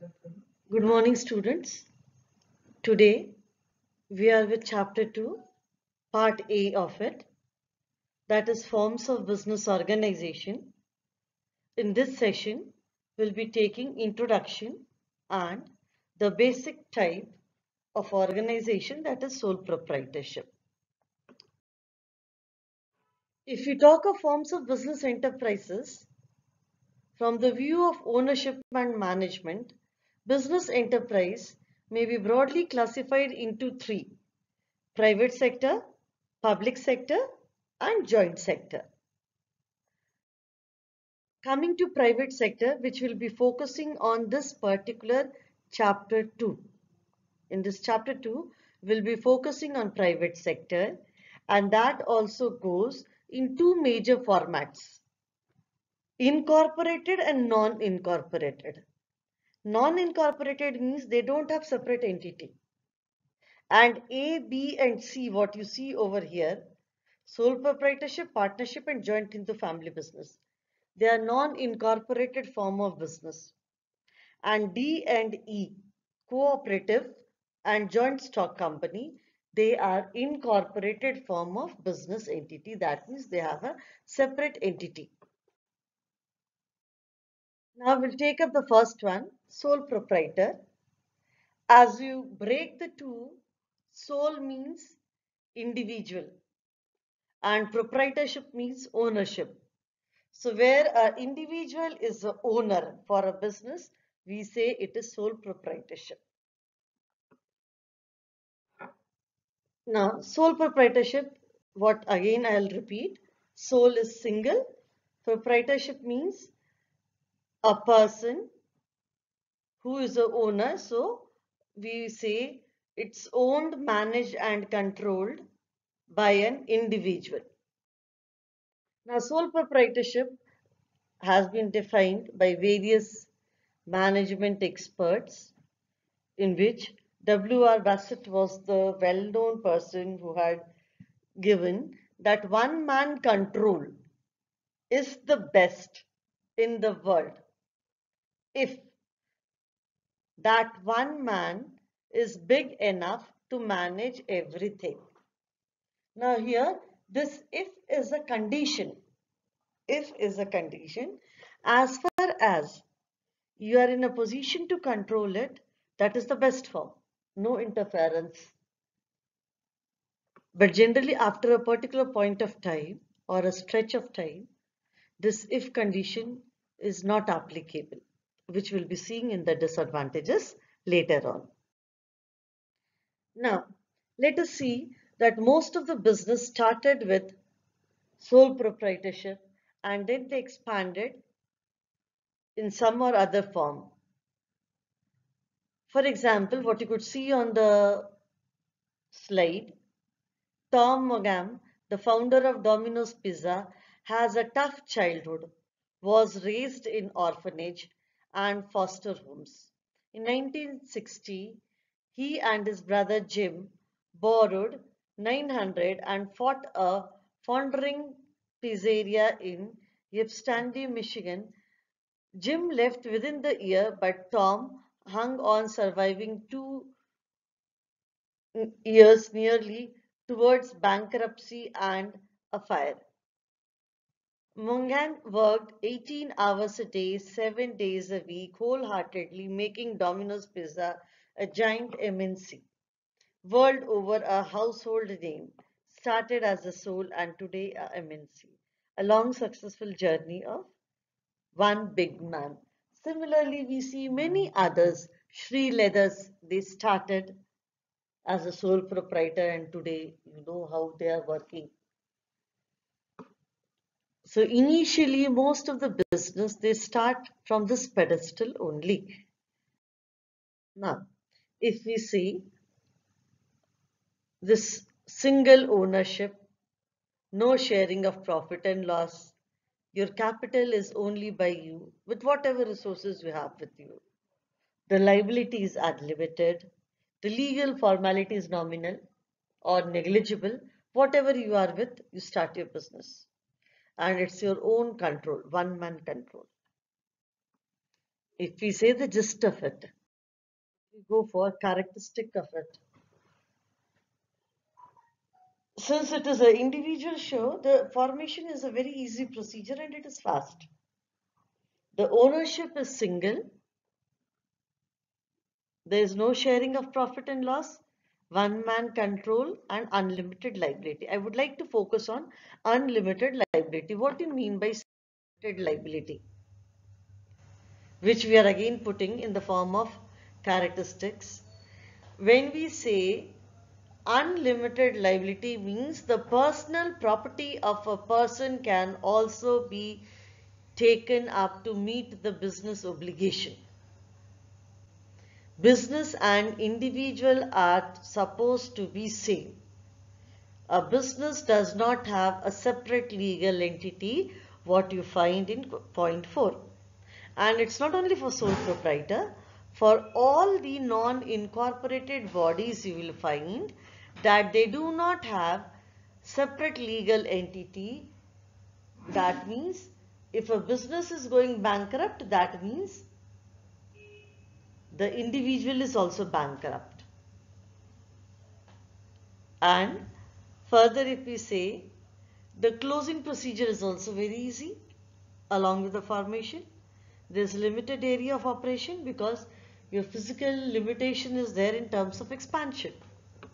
Good morning, students. Today we are with Chapter 2, Part A of it, that is Forms of Business Organization. In this session, we'll be taking Introduction and the basic type of organization, that is sole proprietorship. If we talk of forms of business enterprises, from the view of ownership and management, business enterprise may be broadly classified into three: private sector, public sector, and joint sector. Coming to private sector, which will be focusing on this particular chapter 2. In this chapter 2, we'll be focusing on private sector, and that also goes in two major formats: incorporated and non-incorporated. Non-incorporated means they don't have separate entity. And A, B, and C, what you see over here, sole proprietorship, partnership, and joint into family business, they are non-incorporated form of business. And D and E, cooperative and joint stock company, they are incorporated form of business entity. That means they have a separate entity. Now we'll take up the first one, sole proprietor. As you break the two, sole means individual and proprietorship means ownership. So where an individual is the owner for a business, we say it is sole proprietorship. Now, sole proprietorship, what again I'll repeat, sole is single, proprietorship means a person who is the owner. So we say it's owned, managed, and controlled by an individual. Now, sole proprietorship has been defined by various management experts, in which W.R. Bassett was the well-known person who had given that one man control is the best in the world if that one man is big enough to manage everything. Now here, this if is a condition. If is a condition. As far as you are in a position to control it, that is the best form. No interference. But generally, after a particular point of time or a stretch of time, this if condition is not applicable, which we'll be seeing in the disadvantages later on. Now, let us see that most of the business started with sole proprietorship and then they expanded in some or other form. For example, what you could see on the slide, Tom Mogam, the founder of Domino's Pizza, has a tough childhood, was raised in orphanage and foster homes. In 1960, he and his brother Jim borrowed 900 and fought a foundering pizzeria in Ypsilanti, Michigan. Jim left within the year, but Tom hung on, surviving 2 years nearly towards bankruptcy and a fire. Mongan worked 18 hours a day, 7 days a week, wholeheartedly, making Domino's Pizza a giant MNC. World over, a household name, started as a sole and today a MNC. A long successful journey of one big man. Similarly, we see many others. Sri Leathers, they started as a sole proprietor and today you know how they are working. So initially most of the business they start from this pedestal only. Now if we see this single ownership, no sharing of profit and loss, your capital is only by you with whatever resources you have with you. The liability is unlimited. The legal formality is nominal or negligible. Whatever you are with, you start your business. And it's your own control, one man control. If we say the gist of it, we go for characteristic of it. Since it is an individual show, the formation is a very easy procedure and it is fast. The ownership is single. There is no sharing of profit and loss, one man control, and unlimited liability. I would like to focus on unlimited liability. What do you mean by unlimited liability? Which we are again putting in the form of characteristics. When we say unlimited liability means the personal property of a person can also be taken up to meet the business obligation. Business and individual are supposed to be same. A business does not have a separate legal entity, what you find in point 4. And it's not only for sole proprietor, for all the non-incorporated bodies you will find that they do not have separate legal entity. That means if a business is going bankrupt, that means the individual is also bankrupt. And further, if we say the closing procedure is also very easy along with the formation. There's limited area of operation because your physical limitation is there in terms of expansion. Next,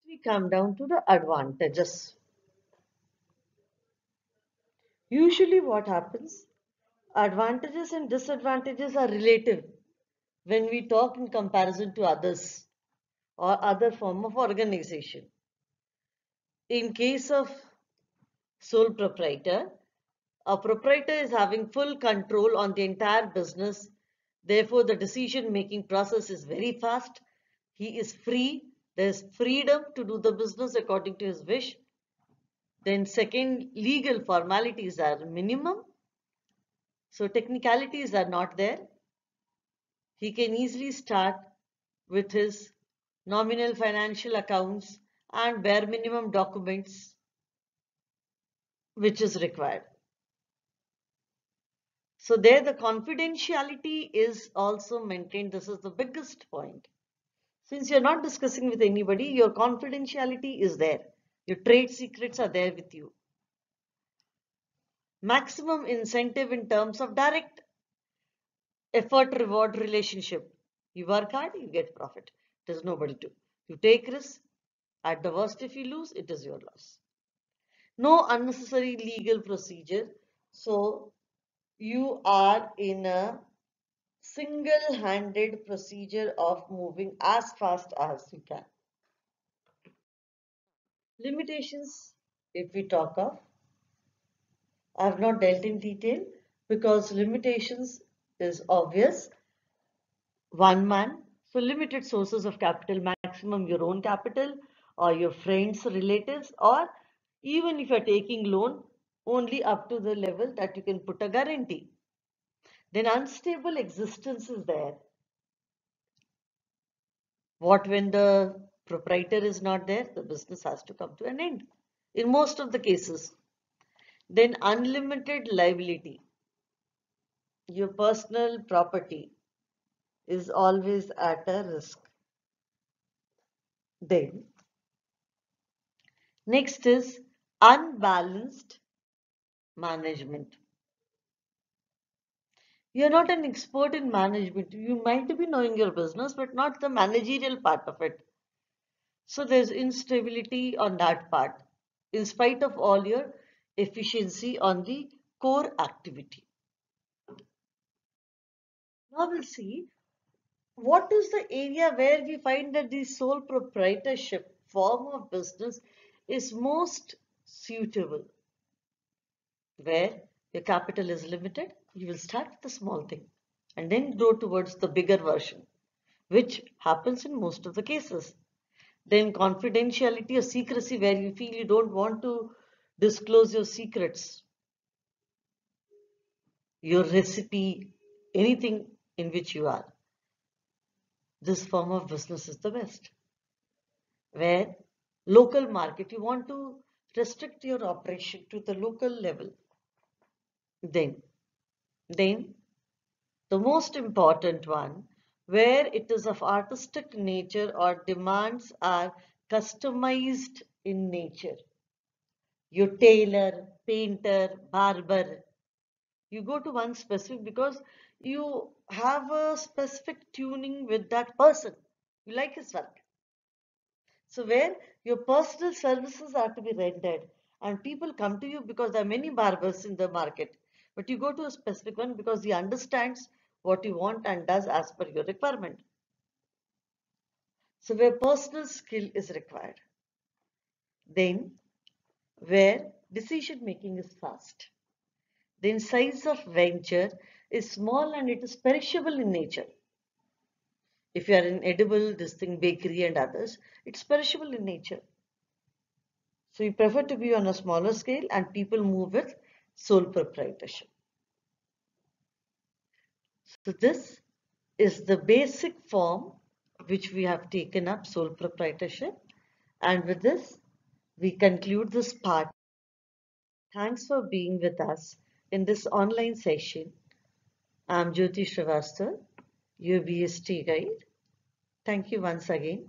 we come down to the advantages. Usually what happens, advantages and disadvantages are relative when we talk in comparison to others or other form of organization. In case of sole proprietor, a proprietor is having full control on the entire business. Therefore, the decision-making process is very fast. He is free. There is freedom to do the business according to his wish. Then second, legal formalities are minimum. So technicalities are not there. He can easily start with his nominal financial accounts and bare minimum documents which is required. So there the confidentiality is also maintained. This is the biggest point. Since you're not discussing with anybody, your confidentiality is there. Your trade secrets are there with you. Maximum incentive in terms of direct effort reward relationship. You work hard, you get profit. There's nobody to. You take risk. At the worst, if you lose, it is your loss. No unnecessary legal procedure. So you are in a single-handed procedure of moving as fast as you can. Limitations, if we talk of, I have not dealt in detail because limitations is obvious. One man, so limited sources of capital, maximum your own capital or your friends, relatives, or even if you are taking loan, only up to the level that you can put a guarantee. Then unstable existence is there. What when the proprietor is not there, the business has to come to an end in most of the cases. Then unlimited liability. Your personal property is always at a risk. Then next is unbalanced management. You're not an expert in management. You might be knowing your business, but not the managerial part of it. So there's instability on that part, in spite of all your efficiency on the core activity. Now we'll see what is the area where we find that the sole proprietorship form of business is most suitable. Where your capital is limited, you will start with a small thing and then grow towards the bigger version, which happens in most of the cases. Then confidentiality or secrecy, where you feel you don't want to disclose your secrets, your recipe, anything in which you are. This form of business is the best. Where local market, you want to restrict your operation to the local level. Then Then the most important one, where it is of artistic nature or demands are customized in nature. You tailor, painter, barber, you go to one specific because you have a specific tuning with that person. You like his work. So where your personal services are to be rendered and people come to you because there are many barbers in the market, but you go to a specific one because he understands what you want and does as per your requirement. So where personal skill is required. Then where decision making is fast. Then size of venture is small and it is perishable in nature. If you are in edible, this thing, bakery and others, it's perishable in nature. So you prefer to be on a smaller scale and people move with sole proprietorship. So this is the basic form which we have taken up, sole proprietorship. And with this, we conclude this part. Thanks for being with us in this online session. I'm Jyoti Srivastava, your BST guide. Thank you once again.